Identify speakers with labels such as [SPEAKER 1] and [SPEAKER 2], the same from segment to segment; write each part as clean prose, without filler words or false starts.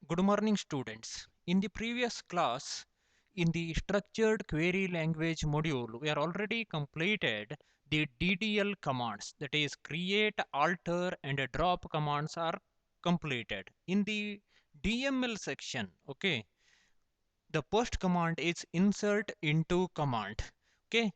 [SPEAKER 1] Good morning, students. In the previous class, in the structured query language module, we are already completed the DDL commands, that is create, alter and drop commands are completed. In the DML section, okay, the first command is insert into command. Okay,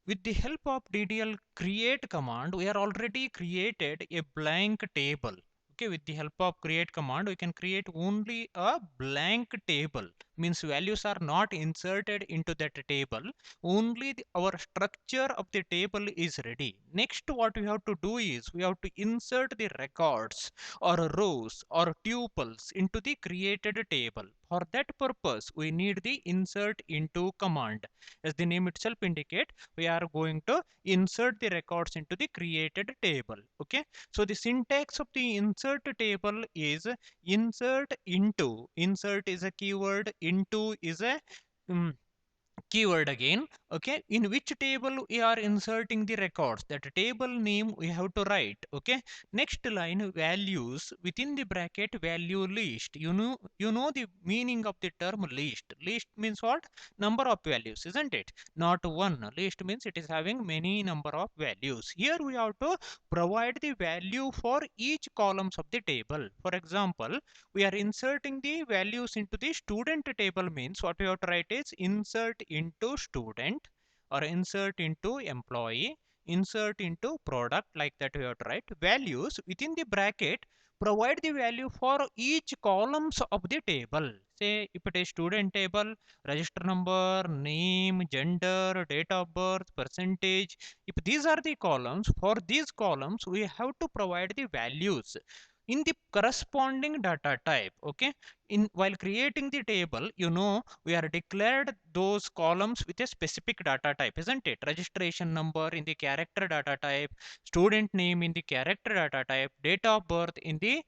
[SPEAKER 1] with the help of DDL create command, we are already created a blank table. Okay, with the help of create command, we can create only a blank table. Means values are not inserted into that table. Only our structure of the table is ready. Next, what we have to do is we have to insert the records or rows or tuples into the created table. For that purpose, we need the insert into command. As the name itself indicate, we are going to insert the records into the created table. Okay, so the syntax of the insert table is insert into. Insert is a keyword, into is a um, keyword again. Okay, in which table we are inserting the records, that table name we have to write. Okay, next line values within the bracket value list. You know the meaning of the term list. List means what? Number of values, isn't it? Not one. List means it is having many number of values. Here we have to provide the value for each columns of the table. For example, we are inserting the values into the student table. Means what we have to write is insert into student or insert into employee, insert into product, like that we have to write values within the bracket. Provide the value for each columns of the table. Say if it is student table, register number, name, gender, date of birth, percentage. If these are the columns, for these columns we have to provide the values in the corresponding data type. Okay, in while creating the table, we are declared those columns with a specific data type, isn't it? Registration number in the character data type, student name in the character data type, date of birth in the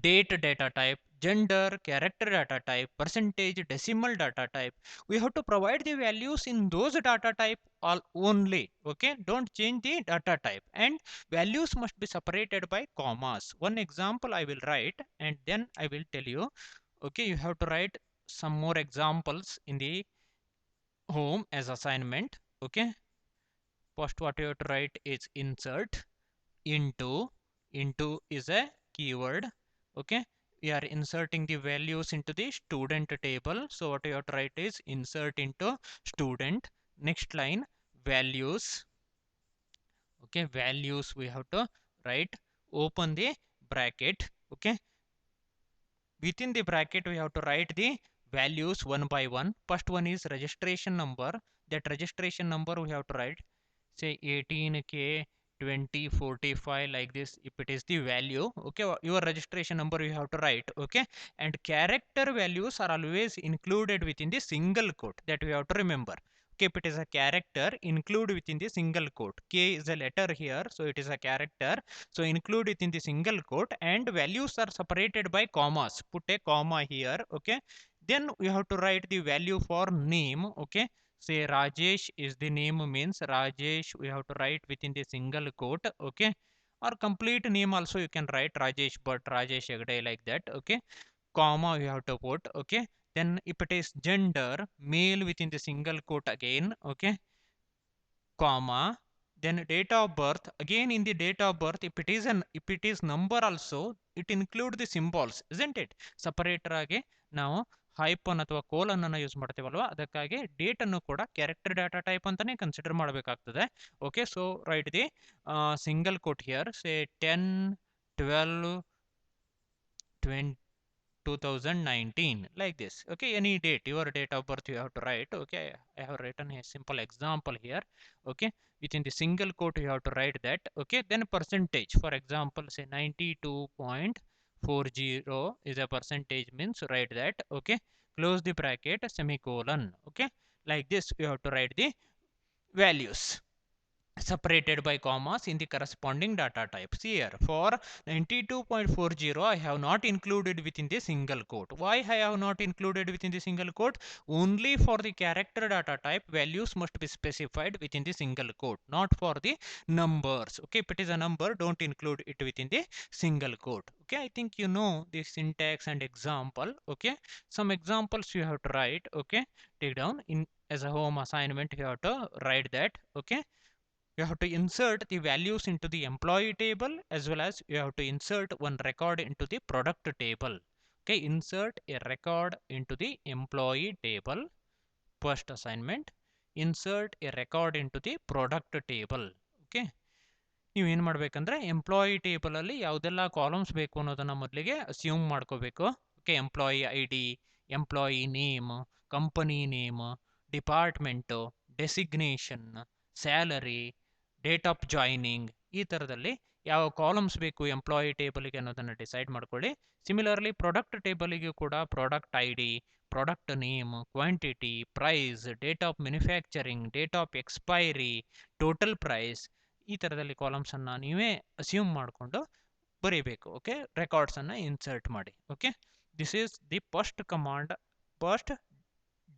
[SPEAKER 1] date data type, gender character data type, percentage decimal data type. We have to provide the values in those data type all only. Okay, don't change the data type, and values must be separated by commas. One example I will write and then I will tell you. Okay, you have to write some more examples in the home as assignment. Okay, first what you have to write is insert into. Into is a keyword. Okay, we are inserting the values into the student table, so what you have to write is insert into student. Next line values. Okay, values we have to write, open the bracket. Okay, within the bracket we have to write the values one by one. First one is registration number. That registration number we have to write, say 18K 2045, like this. If it is the value, okay, your registration number you have to write. Okay, and character values are always included within the single quote, that we have to remember. Okay, if it is a character, include within the single quote. K is a letter here, so it is a character, so include it in the single quote, and values are separated by commas. Put a comma here. Okay, then we have to write the value for name. Okay, say Rajesh is the name, means Rajesh we have to write within the single quote. Okay, or complete name also you can write, Rajesh but Rajesh Hegde, like that. Okay, comma you have to put. Okay, then if it is gender, male within the single quote again. Okay, comma, then date of birth, again in the date of birth, if it is number also, it include the symbols, isn't it? Separator ಆಗಿ ನಾವು hyphen ಅಥವಾ colon ಅನ್ನು use ಮಾಡ್ತೀವಲ್ವಾ, ಅದಕ್ಕಾಗಿ date ಅನ್ನು ಕೂಡ character data type ಅಂತಾನೆ consider ಮಾಡಬೇಕಾಗ್ತದೆ. Okay, so write the single quote here, say 10 12 20 2019, like this. Okay, any date, your date of birth you have to write. Okay, I have written a simple example here. Okay, within the single quote you have to write that. Okay, then percentage, for example, say 92.40 is a percentage, means write that. Okay, close the bracket, semicolon. Okay, like this you have to write the values. separated by commas in the corresponding data types. Here for 92.40 I have not included within the single quote. Why I have not included within the single quote? Only for the character data type values must be specified within the single quote, not for the numbers. Okay, if it is a number, don't include it within the single quote. Okay, I think you know the syntax and example. Okay, some examples you have to write. Okay, take down in as a home assignment, you have to write that. Okay, you have to insert the values into the employee table, as well as you have to insert one record into the product table. Okay, insert a record into the employee table, first assignment. Insert a record into the product table. Okay, ನೀವು ಏನು ಮಾಡಬೇಕಂದ್ರೆ employee table ಅಲ್ಲಿ ಯಾವುದೆಲ್ಲ columns ಬೇಕು ಅನ್ನೋದನ್ನ ಮೊದಲಿಗೆ assume ಮಾಡ್ಕೋಬೇಕು. Okay, employee I D, employee name, company name, department, designation, salary, date of joining, ಈ ಥರದಲ್ಲಿ ಯಾವ ಕಾಲಮ್ಸ್ ಬೇಕು ಎಂಪ್ಲಾಯಿ ಟೇಬಲ್ಗೆ ಅನ್ನೋದನ್ನು ಡಿಸೈಡ್ ಮಾಡ್ಕೊಳ್ಳಿ. ಸಿಮಿಲರ್ಲಿ ಪ್ರಾಡಕ್ಟ್ ಟೇಬಲ್ಗೂ ಕೂಡ product I D, product name, quantity, price, date of manufacturing, date of expiry, total price, ಈ ಥರದಲ್ಲಿ ಕಾಲಮ್ಸ್ ಅನ್ನ ನೀವೇ ಅಸ್ಯೂಮ್ ಮಾಡಿಕೊಂಡು ಬರೀಬೇಕು. ಓಕೆ, ರೆಕಾರ್ಡ್ಸ್ ಅನ್ನ ಇನ್ಸರ್ಟ್ ಮಾಡಿ. Okay, this is the first command, first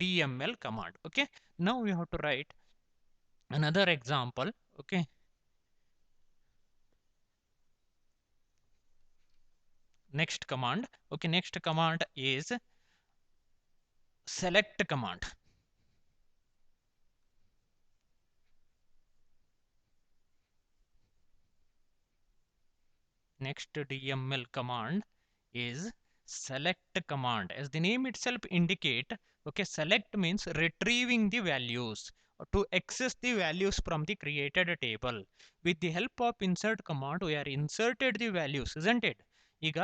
[SPEAKER 1] DML command. Okay, now we have to write another example. Okay, next command. Okay, next command is select command. Next DML command is select command. As the name itself indicate, okay, select means retrieving the values, to access the values from the created table. With the help of insert command we are inserted the values, isn't it? ಈಗ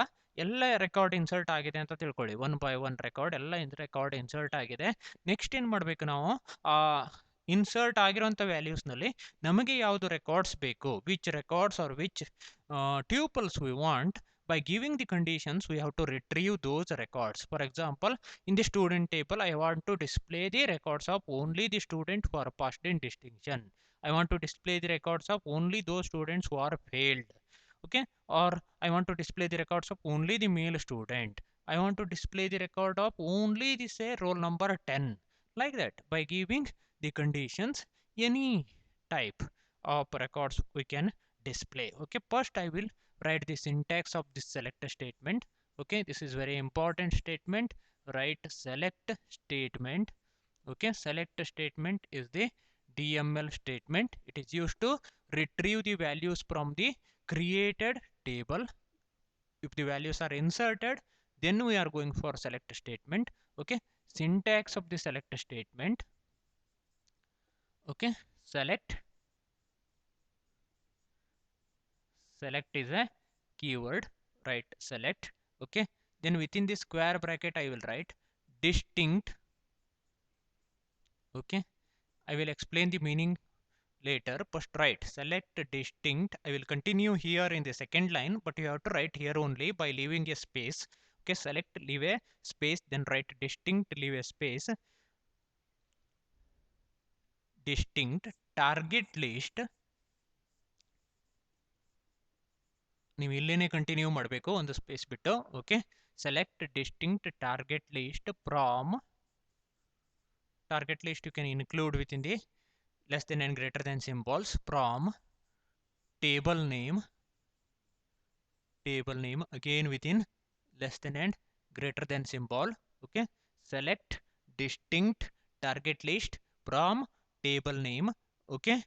[SPEAKER 1] ಎಲ್ಲ record insert ಆಗಿದೆ ಅಂತ ತಿಳ್ಕೊಳ್ಳಿ. One by one record ಎಲ್ಲ record insert ಆಗಿದೆ. Next ಏನು ಮಾಡಬೇಕು ನಾವು, ಆ ಇನ್ಸರ್ಟ್ ಆಗಿರೋಂಥ ವ್ಯಾಲ್ಯೂಸ್ನಲ್ಲಿ ನಮಗೆ ಯಾವುದು ರೆಕಾರ್ಡ್ಸ್ ಬೇಕು, which records are which tuples we want. By giving the conditions we have to retrieve those records. For example, in the student table I want to display the records of only the student who are passed in distinction. I want to display the records of only those students who are failed. Okay, or I want to display the records of only the male student. I want to display the record of only the say roll number 10, like that. By giving the conditions, any type of records we can display. Okay, first I will write the syntax of this select statement. Okay, this is very important statement. Write select statement. Okay, select statement is the DML statement. It is used to retrieve the values from the created table. If the values are inserted, then we are going for select statement. Okay, syntax of the select statement. Okay, select is a keyword. Write select. Okay, then within the square bracket I will write distinct. Okay, I will explain the meaning later. First write select distinct. I will continue here in the second line, but you have to write here only by leaving a space. Okay, select, leave a space, then write distinct, leave a space, distinct target list. ನೀವು ಇಲ್ಲೇನೆ continue ಮಾಡಬೇಕು, ಒಂದು space ಬಿಟ್ಟು. Okay, select distinct target list from, target list you can include within the less than and greater than symbols, from table name again within less than and greater than symbol. Okay, select distinct target list from table name. Okay,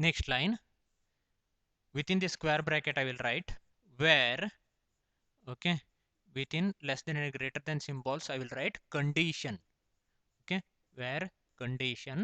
[SPEAKER 1] next line, within the square bracket I will write where. Okay, within less than and greater than symbols I will write condition. Okay, where condition.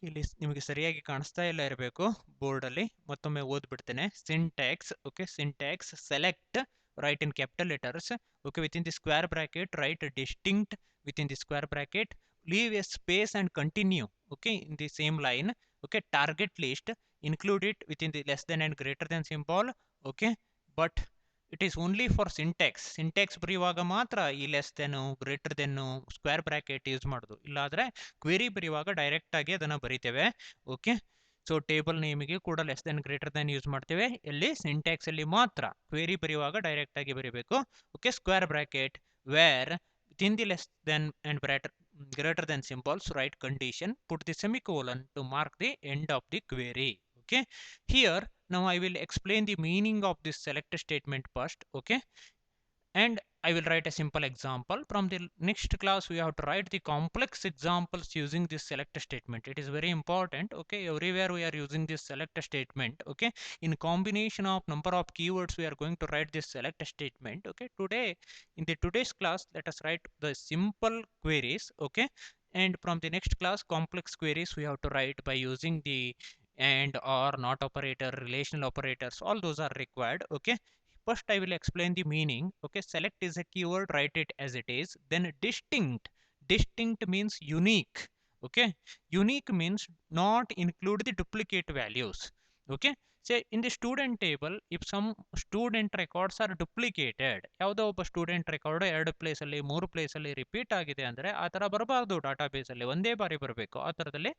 [SPEAKER 1] ಇಲ್ಲಿ ನಿಮಗೆ ಸರಿಯಾಗಿ ಕಾಣಿಸ್ತಾ ಇಲ್ಲ ಇರಬೇಕು board ಅಲ್ಲಿ, ಮತ್ತೊಮ್ಮೆ ಓದ್ಬಿಡ್ತೇನೆ. Syntax. Okay, syntax select, write in capital letters. Okay, within the square bracket write distinct, within the square bracket leave a space and continue. Okay, in the same line. Okay, target list, include it within the less than and greater than symbol. Okay, but It is only for syntax. Syntax ಬರೆಯುವಾಗ ಮಾತ್ರ ಈ less than greater than square bracket use ಮಾಡೋದು. ಇಲ್ಲಾದ್ರೆ query ಬರೆಯುವಾಗ direct ಆಗಿ ಅದನ್ನ ಬರಿತೇವೆ. Okay, so table ನೇಮಿಗೆ ಕೂಡ less than greater than use ಮಾಡ್ತೇವೆ. ಎಲ್ಲಿ ಸಿಂಟ್ಯಾಕ್ಸ್ ಅಲ್ಲಿ ಮಾತ್ರ. ಕ್ವೆರಿ ಬರೆಯುವಾಗ ಡೈರೆಕ್ಟ್ ಆಗಿ ಬರೀಬೇಕು. Okay, square bracket where within the less than and greater than symbols write condition, put the semicolon to mark the end of the query. Okay, here now I will explain the meaning of this select statement first. Okay, and I will write a simple example. From the next class we have to write the complex examples using this select statement. It is very important. Okay, everywhere we are using this select statement. Okay, in combination of number of keywords we are going to write this select statement. Okay, today in the today's class let us write the simple queries. Okay, and from the next class complex queries we have to write by using the and, or, not operator, relational operators, all those are required. Okay, first I will explain the meaning. Okay, select is a keyword, write it as it is. Then distinct, distinct means unique. Okay, unique means not include the duplicate values. Okay, say in the student table if some student records are duplicated, ಯಾವುದೋ ಒಬ್ಬ student record ಎರಡು place ಅಲ್ಲಿ ಮೂರು place ಅಲ್ಲಿ repeat ಆಗಿದೆ ಅಂದ್ರೆ ಆ ತರ ಬರಬಾರದು. ಡಾಟಾಬೇಸ್ ಅಲ್ಲಿ ಒಂದೇ ಬಾರಿ ಬರಬೇಕು. ಆ ತರದಲ್ಲಿ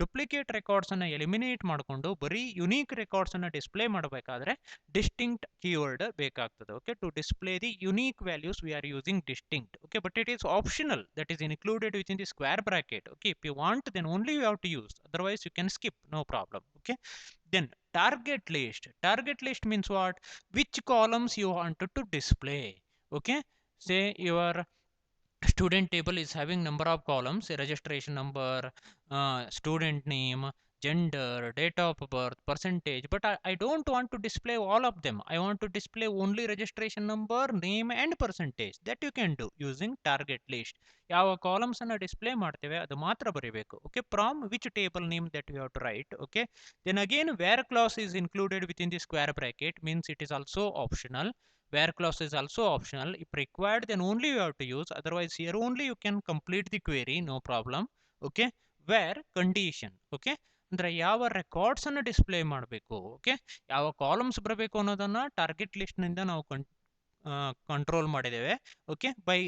[SPEAKER 1] ಡುಪ್ಲಿಕೇಟ್ ರೆಕಾರ್ಡ್ಸ್ ಅನ್ನ ಎಲಿಮಿನೇಟ್ ಮಾಡಿಕೊಂಡು ಬರೀ ಯುನೀಕ್ ರೆಕಾರ್ಡ್ಸ್ ಅನ್ನ ಡಿಸ್ಪ್ಲೇ ಮಾಡಬೇಕಾದ್ರೆ distinct keyword ಬೇಕಾಗ್ತದೆ. Okay, to display the unique values we are using distinct. Okay, but it is optional, that is included within the square bracket. Okay, if you want then only you have to use, otherwise you can skip, no problem. Okay, then target list. Target list means what? Which columns you wanted to display. Okay, say your student table is having number of columns: registration number, student name, gender, date of birth, percentage, but I don't want to display all of them. I want to display only registration number, name and percentage. That you can do using target list. ಯಾವ columns ಅನ್ನ display ಮಾಡ್ತೇವೆ ಅದು ಮಾತ್ರ ಬರೀಬೇಕು. Okay, from which table name that you have to write. Okay, then again where clause is included within the square bracket means it is also optional. Where clause is also optional. If required then only you have to use, otherwise here only you can complete the query, no problem. Okay, where condition. Okay, ಅಂದ್ರೆ ಯಾವ records ಅನ್ನು display ಮಾಡಬೇಕು, okay, ಯಾವ columns ಬರಬೇಕು ಅನ್ನೋದನ್ನ target list ನಿಂದ ನಾವು control ಮಾಡಿದ್ದೇವೆ. Okay, by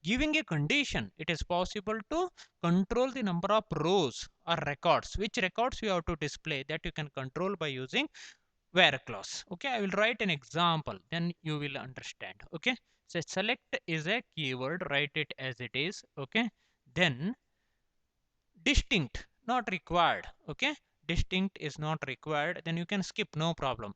[SPEAKER 1] giving A condition it is possible to control the number of rows or records. Which records you have to display, that you can control by using where clause. Okay, I will write an example, then you will understand. Okay, so select is a keyword, write it as it is. Okay, then distinct not required. Okay, distinct is not required, then you can skip, no problem.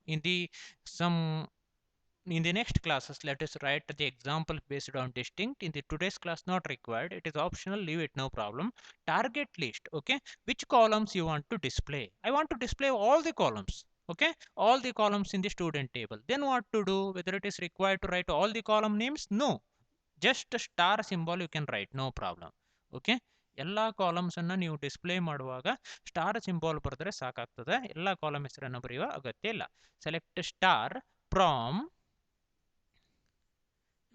[SPEAKER 1] In the next classes let us write the example based on distinct. In the today's class not required, it is optional, leave it, no problem. Target list. Okay, which columns you want to display? I want to display all the columns. Okay, all the columns in the student table. Then what to do? Whether it is required to write all the column names? No, just a star symbol you can write, no problem. Okay, ಎಲ್ಲಾ columns ಅನ್ನ ನೀವು display ಮಾಡುವಾಗ star symbol ಬರೆದ್ರೆ ಸಾಕಾಗ್ತದೆ. ಎಲ್ಲಾ column ಹೆಸರನ್ನು ಬರೆಯುವ ಅಗತ್ಯ ಇಲ್ಲ. Select star from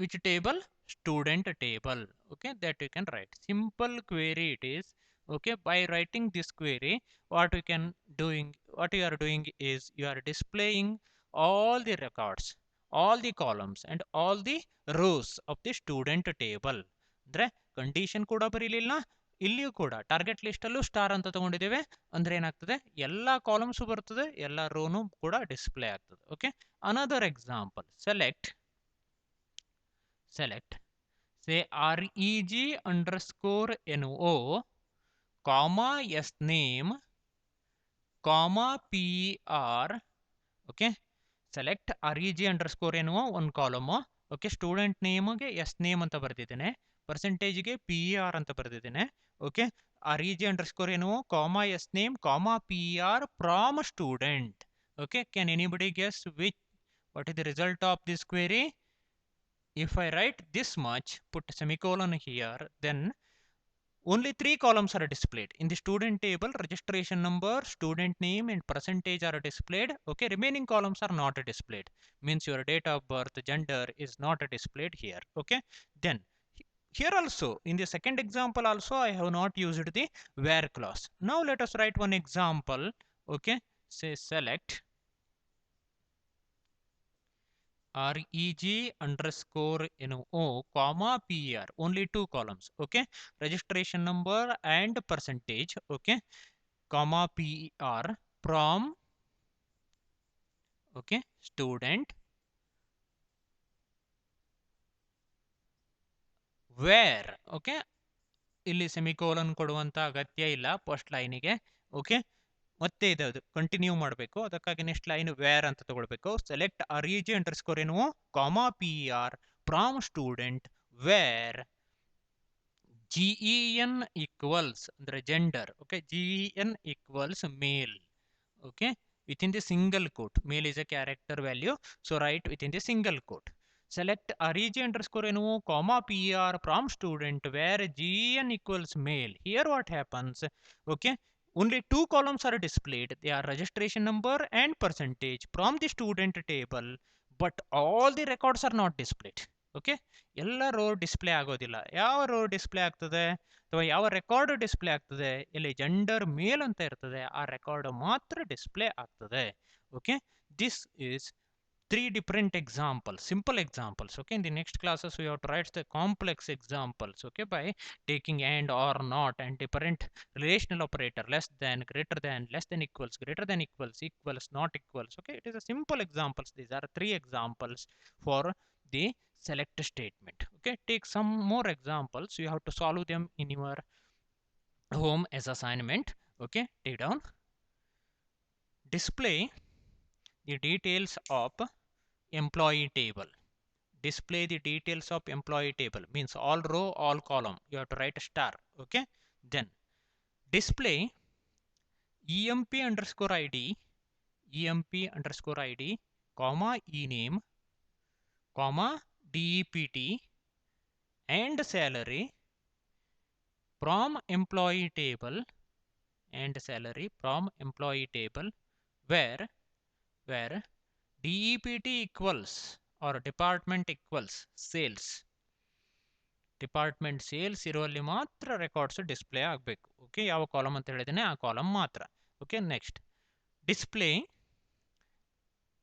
[SPEAKER 1] which table? Student table. Okay, that you can write. Simple query it is. Okay, by writing this query what you are doing is you are displaying all the records, all the columns and all the rows of the student table. ಅಂದ್ರೆ condition ಕೂಡ ಬರೀಲಿಲ್ಲ, ಇಲ್ಲಿಯೂ ಕೂಡ target list ಅಲ್ಲೂ star ಅಂತ ತಗೊಂಡಿದ್ದೇವೆ ಅಂದ್ರೆ ಏನಾಗ್ತದೆ, ಎಲ್ಲಾ columns ಬರ್ತದೆ, ಎಲ್ಲಾ ರೋನು ಕೂಡ ಡಿಸ್ಪ್ಲೇ ಆಗ್ತದೆ. Okay, another example. select say reg underscore no comma sname comma per. Okay, select reg underscore no one column. Okay, student ನೇಮ್ಗೆ ಎಸ್ ನೇಮ್ ಅಂತ ಬರ್ತಿದ್ದೇನೆ, ಪರ್ಸೆಂಟೇಜ್ಗೆ ಪಿ ಆರ್ ಅಂತ ಬರ್ತಿದ್ದೇನೆ. Okay, reg underscore no comma s name comma per from student. Okay, can anybody guess what is the result of this query? If I write this much, put semicolon here, then only 3 columns are displayed. In the student table, registration number, student name and percentage are displayed. Okay, remaining columns are not displayed. Means your date of birth, gender is not displayed here. Okay, then here also in the second example also I have not used the where clause. Now let us write one example. Okay, say select reg underscore no comma per, only two columns. Okay, registration number and percentage. Okay, comma per from, okay, student where. Okay, ಇಲ್ಲಿ semicolon ಕೊಡುವಂತ ಅಗತ್ಯ ಇಲ್ಲ first ಲೈನಿಗೆ. Okay, ಮತ್ತೆ ಇದು continue ಮಾಡಬೇಕು, ಅದಕ್ಕಾಗಿ next line where ಅಂತ ತಗೊಳ್ಬೇಕು. ಸೆಲೆಕ್ಟ್ ರೆಗ್ ಅಂಡರ್ಸ್ಕೋರ್ ಏನು comma P R from student where gen equals ಅಂದ್ರೆ gender. Okay, gen equals male. Okay, within the single quote, male is a character value, so write within the single quote. Select reg underscore no comma per from student where gen equals male. Here what happens? Okay, only two columns are displayed, they are registration number and percentage from the student table, but all the records are not displayed. Okay, ಎಲ್ಲ rho display ಆಗೋದಿಲ್ಲ. ಯಾವ rho display ಆಗ್ತದೆ ಅಥವಾ ಯಾವ record display ಆಗ್ತದೆ, ಇಲ್ಲಿ gender ಮೇಲ್ ಅಂತ ಇರ್ತದೆ, ಆ ರೆಕಾರ್ಡ್ ಮಾತ್ರ ಡಿಸ್ಪ್ಲೇ ಆಗ್ತದೆ. Okay, this is three different examples, simple examples. Okay, in the next classes we have to write the complex examples. Okay, by taking and or not and different relational operator, less than, greater than, less than equals, greater than equals, equals, not equals. Okay, it is a simple examples. These are three examples for the select statement. Okay, take some more examples, you have to solve them in your home as assignment. Okay, take down. Display the details of employee table. Display the details of employee table means all row, all column, you have to write a star. Okay, then display emp underscore id, emp underscore id comma ename comma dept and salary from employee table, and salary from employee table where DEPT equals or department equals sales. Department sales ಇರುವಲ್ಲಿ ಮಾತ್ರ records display ಆಗಬೇಕು. Okay, ಯಾವ column ಅಂತ ಹೇಳಿದ್ದೇನೆ ಆ column ಮಾತ್ರ. Okay, next display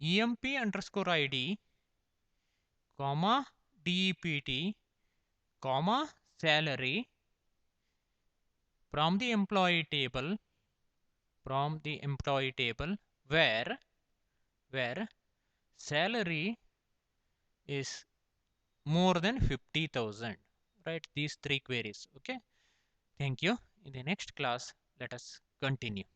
[SPEAKER 1] emp underscore id comma dept comma salary from the employee table where salary is more than 50,000. Write these three queries. Okay, thank you. In the next class let us continue.